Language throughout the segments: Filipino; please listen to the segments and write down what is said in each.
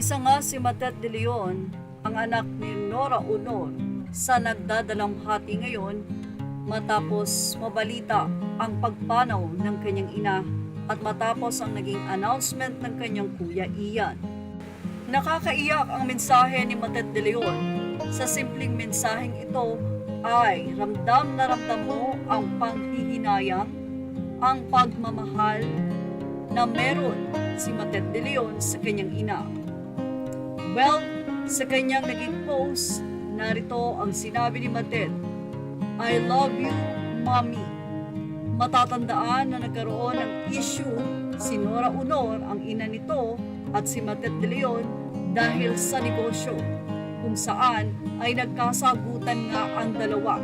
Isa nga si Matet de Leon, ang anak ni Nora Honor, sa nagdadalamhati ngayon matapos mabalita ang pagpanaw ng kanyang ina at matapos ang naging announcement ng kanyang kuya Ian. Nakakaiyak ang mensahe ni Matet de Leon. Sa simpleng mensaheng ito ay ramdam na ramdam mo ang panghihinayang, ang pagmamahal na meron si Matet de Leon sa kanyang ina. Well, sa kanyang naging post, narito ang sinabi ni Matet, "I love you, Mommy." Matatandaan na nagkaroon ng issue si Nora Honor, ang ina nito, at si Matet de Leon dahil sa negosyo, kung saan ay nagkasagutan nga ang dalawa.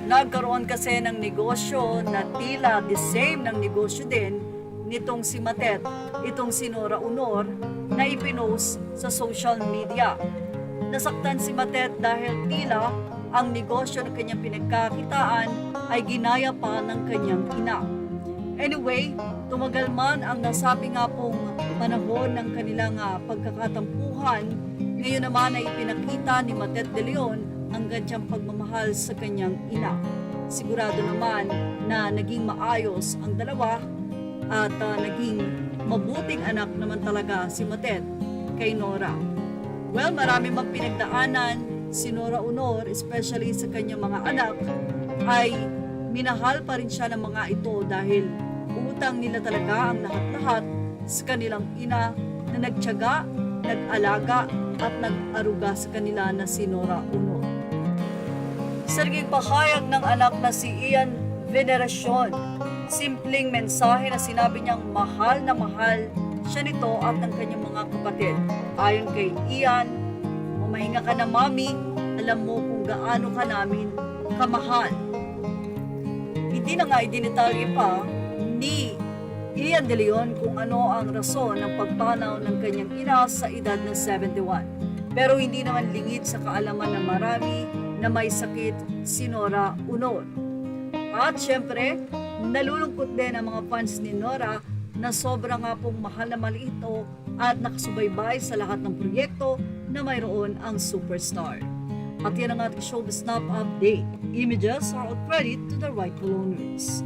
Nagkaroon kasi ng negosyo na tila the same ng negosyo din nitong si Matet, itong si Nora Honor, na ipinost sa social media. Nasaktan si Matet dahil tila ang negosyo na kanyang pinagkakitaan ay ginaya pa ng kanyang ina. Anyway, tumagal man ang nasabi nga pong panahon ng kanilang pagkakatampuhan, ngayon naman ay ipinakita ni Matet de Leon ang ganyang pagmamahal sa kanyang ina. Sigurado naman na naging maayos ang dalawa at naging mabuting anak naman talaga si Matet kay Nora. Well, marami mang pinagdaanan si Nora Honor, especially sa kanyang mga anak, ay minahal pa rin siya ng mga ito dahil utang nila talaga ang lahat-lahat sa kanilang ina na nagtiyaga, nag-alaga at nag-aruga sa kanila na si Nora Honor. Sa naging pahayag ng anak na si Ian Veneracion, simpleng mensahe na sinabi niyang mahal na mahal siya nito at ng kanyang mga kapatid. Ayon kay Ian, "Mahinga ka na, Mami, alam mo kung gaano ka namin kamahal." Hindi na nga idinitalye pa ni Ian de Leon kung ano ang rason ng pagpanaw ng kanyang ina sa edad ng 71. Pero hindi naman lingid sa kaalaman ng marami na may sakit si Nora Honor. At syempre, nalulungkot din ang mga fans ni Nora na sobrang nga pong mahal na mali ito at nakasubaybay sa lahat ng proyekto na mayroon ang superstar. At yan ang ating showbiz snap update. Images are all credit to the rightful owners.